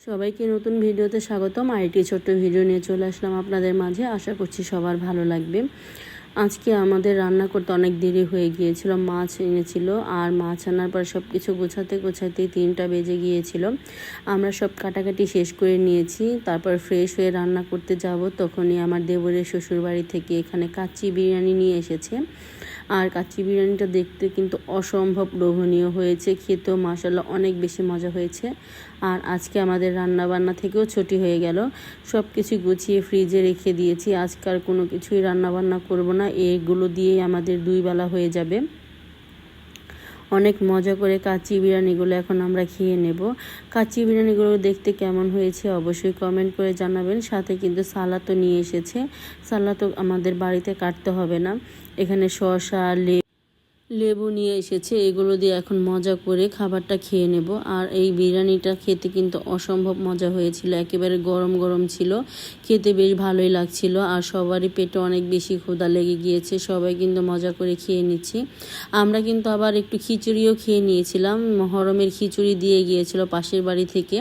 সবাইকে নতুন ভিডিওতে স্বাগতম। আরেকটি ছোট্ট ভিডিও নিয়ে চলে আসলাম আপনাদের মাঝে। আশা করছি সবার ভালো লাগবে। আজকে আমাদের রান্না করতে অনেক দেরি হয়ে গিয়েছিল। মাছ এনেছিল, আর মাছ আনার পর সব কিছু গোছাতেই 3টা বেজে গিয়েছিল। আমরা সব কাটাকাটি শেষ করে নিয়েছি। তারপর ফ্রেশ হয়ে রান্না করতে যাব। তখনই আমার দেবরের শ্বশুরবাড়ি থেকে এখানে কাচ্চি বিরিয়ানি নিয়ে এসেছে। আর কাচ্চি বিরিয়ানিটা দেখতে কিন্তু অসম্ভব লোভনীয় হয়েছে, খেতেও মাশাআল্লাহ অনেক বেশি মজা হয়েছে। আর আজকে আমাদের রান্নাবান্না থেকেও ছুটি হয়ে গেল। সব কিছু গুছিয়ে ফ্রিজে রেখে দিয়েছি। আজকাল কোনো কিছুই রান্নাবান্না করব না, এগুলো দিয়েই আমাদের 2 বেলা হয়ে যাবে। অনেক মজা করে কাচ্চি বিরিয়ানিগুলো এখন আমরা খেয়ে নেব। কাচ্চি বিরিয়ানিগুলো দেখতে কেমন হয়েছে অবশ্যই কমেন্ট করে জানাবেন। সাথে কিন্তু সালাদও নিয়ে এসেছে। সালাদও আমাদের বাড়িতে কাটতে হবে না। এখানে শসা, লেবু নিয়ে এসেছে। এগুলো দিয়ে এখন মজা করে খাবারটা খেয়ে নেব। আর এই বিরিয়ানিটা খেতে কিন্তু অসম্ভব মজা হয়েছিল। একেবারে গরম গরম ছিল, খেতে বেশ ভালোই লাগছিল। আর সবারই পেটে অনেক বেশি ক্ষুধা লেগে গিয়েছে, সবাই কিন্তু মজা করে খেয়ে নিচ্ছি। আমরা কিন্তু আবার একটু খিচুড়িও খেয়ে নিয়েছিলাম। মহরমের খিচুড়ি দিয়ে গিয়েছিল পাশের বাড়ি থেকে।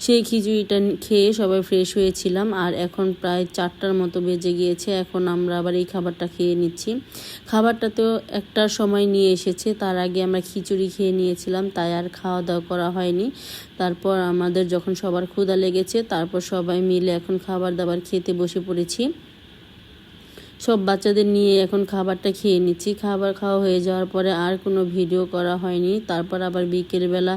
সেই খিচুড়িটা খেয়ে সবাই ফ্রেশ হয়েছিলাম। আর এখন প্রায় 4টার মতো বেজে গিয়েছে। এখন আমরা আবার এই খাবারটা খেয়ে নিচ্ছি। খাবারটা তো একটার সময় নিয়ে এসেছে, তার আগে আমরা খিচুড়ি খেয়ে নিয়েছিলাম, তাই আর খাওয়া দাওয়া করা হয়নি। তারপর আমাদের যখন সবার ক্ষুধা লেগেছে, তারপর সবাই মিলে এখন খাবার দাবার খেতে বসে পড়েছি। সব বাচ্চাদের নিয়ে এখন খাবারটা খেয়ে নিচ্ছি। খাবার খাওয়া হয়ে যাওয়ার পরে আর কোনো ভিডিও করা হয়নি। তারপর আবার বিকেলবেলা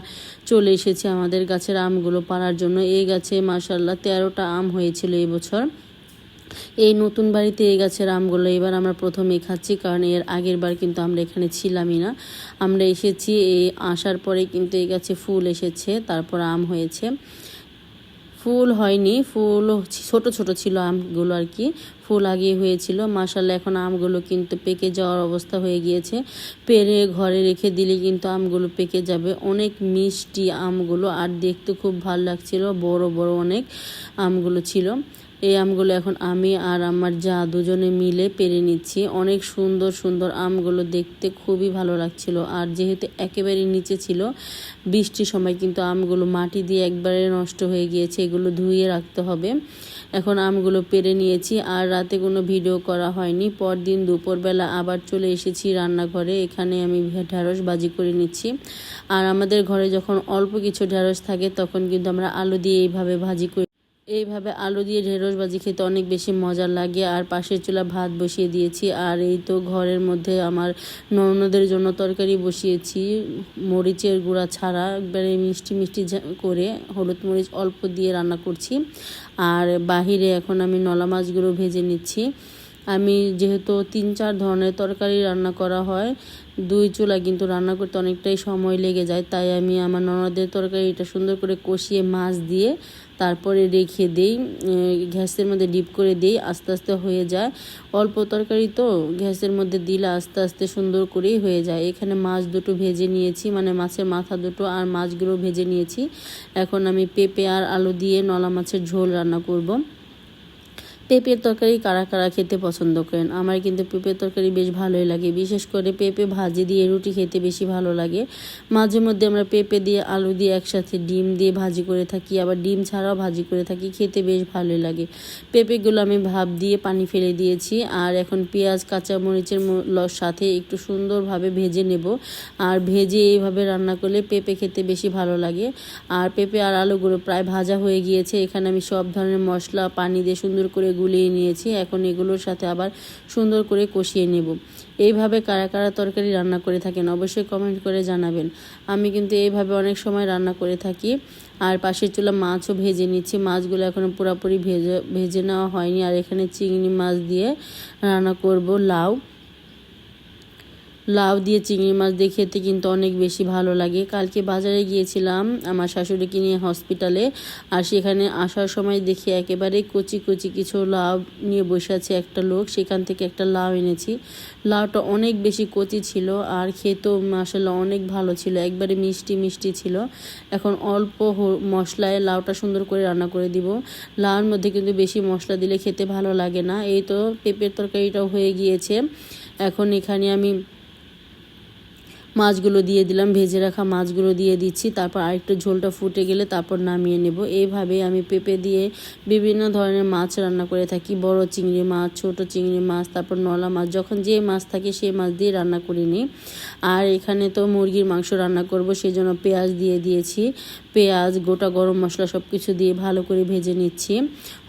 চলে এসেছি আমাদের গাছের আমগুলো পাড়ার জন্য। এই গাছে মাশাআল্লাহ 13টা আম হয়েছিল এবছর। এই নতুন বাড়িতে এই গাছের আমগুলো এবার আমরা প্রথমেই খাচ্ছি, কারণ এর আগের বার কিন্তু আমরা এখানে ছিলামই না। আমরা এসেছি, এই আসার পরে কিন্তু এই গাছে ফুল এসেছে, তারপর আম হয়েছে। ফুল হয়নি, ফুল ছোট ছোট ছিল আমগুলো আর কি। ফুল আগিয়ে হয়েছিল। মাশাআল্লাহ এখন আমগুলো কিন্তু পেকে যাওয়ার অবস্থা হয়ে গিয়েছে। পেরে ঘরে রেখে দিলে কিন্তু আমগুলো পেকে যাবে। অনেক মিষ্টি আমগুলো, আর দেখতে খুব ভালো লাগছিল। বড় বড় অনেক আমগুলো ছিল। এই আমগুলো এখন আমি আর আমার যা দুজনে মিলে পেরে নিচ্ছি। অনেক সুন্দর সুন্দর আমগুলো, দেখতে খুবই ভালো লাগছিল। আর যেহেতু একেবারে নিচে ছিল, বৃষ্টির সময় কিন্তু আমগুলো মাটি দিয়ে একবারে নষ্ট হয়ে গিয়েছে। এগুলো ধুয়ে রাখতে হবে। এখন আমগুলো পেরে নিয়েছি। আর রাতে কোনো ভিডিও করা হয়নি। পরদিন দুপুরবেলা আবার চলে এসেছি রান্নাঘরে। এখানে আমি ঢ্যাঁড়স ভাজি করে নিচ্ছি। আর আমাদের ঘরে যখন অল্প কিছু ঢ্যাঁড়স থাকে, তখন কিন্তু আমরা আলু দিয়ে এইভাবে আলু দিয়ে ঢেঁড়স ভাজি খেতে অনেক বেশি মজা লাগে। আর পাশের চুলা ভাত বসিয়ে দিয়েছি। আর এই তো ঘরের মধ্যে আমার ননদের জন্য তরকারি বসিয়েছি, মরিচের গুঁড়া ছাড়া, একবারে মিষ্টি মিষ্টি করে হলুদ মরিচ অল্প দিয়ে রান্না করছি। আর বাহিরে এখন আমি নলা মাছগুলো ভেজে নিচ্ছি। আমি যেহেতু 3-4 ধরনের তরকারি রান্না করা হয়, 2 চুলা কিন্তু রান্না করতে অনেকটাই সময় লেগে যায়। তাই আমি আমার ননদের তরকারিটা সুন্দর করে কষিয়ে মাছ দিয়ে তারপরে রেখে দিই, গ্যাসের মধ্যে ডিপ করে দিই, আস্তে আস্তে হয়ে যায়। অল্প তরকারি তো গ্যাসের মধ্যে দিলে আস্তে আস্তে সুন্দর করেই হয়ে যায়। এখানে মাছ দুটো ভেজে নিয়েছি, মানে মাছের মাথা দুটো আর মাছগুলো ভেজে নিয়েছি। এখন আমি পেঁপে আর আলু দিয়ে নলা মাছের ঝোল রান্না করব। পেঁপের তরকারি কারা কারা খেতে পছন্দ করেন? আমার কিন্তু পেঁপের তরকারি বেশ ভালোই লাগে। বিশেষ করে পেঁপে ভাজি দিয়ে রুটি খেতে বেশি ভালো লাগে। মাঝে মধ্যে আমরা পেঁপে দিয়ে আলু দিয়ে একসাথে ডিম দিয়ে ভাজি করে থাকি, আবার ডিম ছাড়াও ভাজি করে থাকি, খেতে বেশ ভালোই লাগে। পেঁপেগুলো আমি ভাপ দিয়ে পানি ফেলে দিয়েছি। আর এখন পেঁয়াজ কাঁচামরিচের সাথে একটু সুন্দরভাবে ভেজে নেব। আর ভেজে এইভাবে রান্না করলে পেঁপে খেতে বেশি ভালো লাগে। আর পেঁপে আর আলুগুলো প্রায় ভাজা হয়ে গিয়েছে। এখানে আমি সব ধরনের মশলা পানি দিয়ে সুন্দর করে গুলিয়ে নিয়েছি। এখন এগুলোর সাথে আবার সুন্দর করে কষিয়ে নেব। এইভাবে কারা কারা তরকারি রান্না করে থাকেন অবশ্যই কমেন্ট করে জানাবেন। আমি কিন্তু এইভাবে অনেক সময় রান্না করে থাকি। আর পাশের চুলা মাছও ভেজে নিচ্ছি। মাছগুলো এখনও পুরোপুরি ভেজে নেওয়া হয়নি। আর এখানে চিংড়ি মাছ দিয়ে রান্না করব। লাউ দিয়ে চিংড়ি মাছ দিয়ে খেতে কিন্তু অনেক বেশি ভালো লাগে। কালকে বাজারে গিয়েছিলাম আমার শাশুড়িকে নিয়ে হসপিটালে। আর সেখানে আসার সময় দেখি একেবারে কচি কচি কিছু লাউ নিয়ে বসে আছে একটা লোক। সেখান থেকে একটা লাউ এনেছি। লাউটা অনেক বেশি কচি ছিল, আর খেতেও মাশাআল্লাহ অনেক ভালো ছিল, একবারে মিষ্টি মিষ্টি ছিল। এখন অল্প মশলায় লাউটা সুন্দর করে রান্না করে দিব। লাউর মধ্যে কিন্তু বেশি মশলা দিলে খেতে ভালো লাগে না। এই তো পেঁপের তরকারিটাও হয়ে গিয়েছে। এখন এখানে আমি মাছগুলো দিয়ে দিলাম, ভেজে রাখা মাছগুলো দিয়ে দিচ্ছি। তারপর আরেকটু ঝোলটা ফুটে গেলে তারপর নামিয়ে নেব। এইভাবে আমি পেঁপে দিয়ে বিভিন্ন ধরনের মাছ রান্না করে থাকি। বড় চিংড়ি মাছ, ছোট চিংড়ি মাছ, তারপর নলা মাছ, যখন যে মাছ থাকে সেই মাছ দিয়ে রান্না করে নিই। আর এখানে তো মুরগির মাংস রান্না করব, সেই জন্য পেঁয়াজ দিয়ে দিয়েছি। পেঁয়াজ, গোটা গরম মশলা সব কিছু দিয়ে ভালো করে ভেজে নিচ্ছি।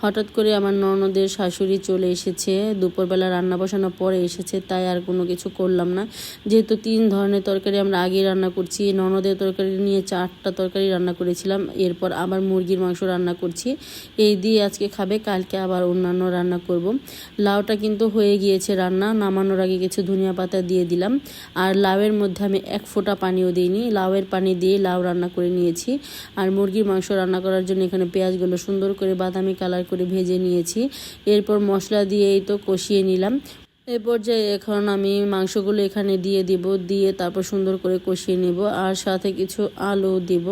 হঠাৎ করে আমার ননদের শাশুড়ি চলে এসেছে, দুপুরবেলা রান্না বসানোর পরে এসেছে, তাই আর কোনো কিছু করলাম না। যেহেতু 3 ধরনের তরকারি আমরা আগে রান্না করছি, ননদের তরকারি নিয়ে 4টা তরকারি রান্না করেছিলাম, এরপর আবার মুরগির মাংস রান্না করছি। এই দিয়ে আজকে খাবে, কালকে আবার অন্যান্য রান্না করব। লাউটা কিন্তু হয়ে গিয়েছে রান্না, নামানোর আগে কিছু ধনিয়া পাতা দিয়ে দিলাম। আর লাউয়ের মধ্যে আমি 1 ফোঁটা পানিও দিইনি, লাউয়ের পানি দিয়ে লাউ রান্না করে নিয়েছি। আর মুরগির মাংস রান্না করার জন্য এখানে পেঁয়াজগুলো সুন্দর করে বাদামি কালার করে ভেজে নিয়েছি। এরপর মশলা দিয়েই তো কষিয়ে নিলাম। এই পর্যায়ে এখন আমি মাংসগুলো এখানে দিয়ে দিব, দিয়ে তারপর সুন্দর করে কষিয়ে নেব, আর সাথে কিছু আলু দিব।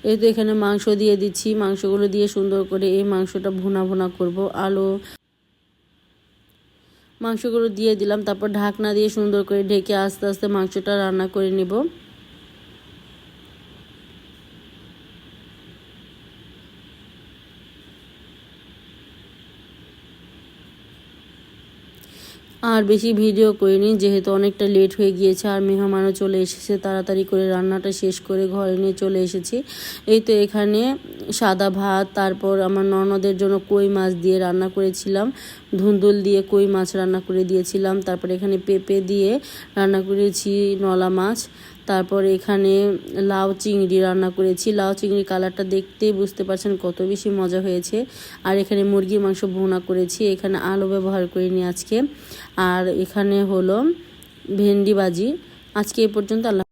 এই তো এখানে মাংস দিয়ে দিচ্ছি, মাংসগুলো দিয়ে সুন্দর করে এই মাংসটা ভুনা ভুনা করব। মাংসগুলো দিয়ে দিলাম, তারপর ঢাকনা দিয়ে সুন্দর করে ঢেকে আস্তে আস্তে মাংসটা রান্না করে নেব। আর বেশি ভিডিও করিনি, যেহেতু অনেকটা লেট হয়ে গিয়েছে আর মেহমানও চলে এসেছে। তাড়াতাড়ি করে রান্নাটা শেষ করে ঘরে নিয়ে চলে এসেছি। এই তো এখানে সাদা ভাত, তারপর আমার ননদের জন্য কই মাছ দিয়ে রান্না করেছিলাম, ধুন্দুল দিয়ে কই মাছ রান্না করে দিয়েছিলাম। তারপর এখানে পেঁপে দিয়ে রান্না করেছি নলা মাছ। তারপর এখানে লাউ চিংড়ি রান্না করেছি। লাউ চিংড়ির কালারটা দেখতেই বুঝতে পারছেন কত বেশি মজা হয়েছে। আর এখানে মুরগির মাংস ভুনা করেছি, এখানে আলু ব্যবহার করিনি আজকে। আর এখানে হলো ভেন্ডি ভাজি। আজকে এই পর্যন্ত। আল্লাহ।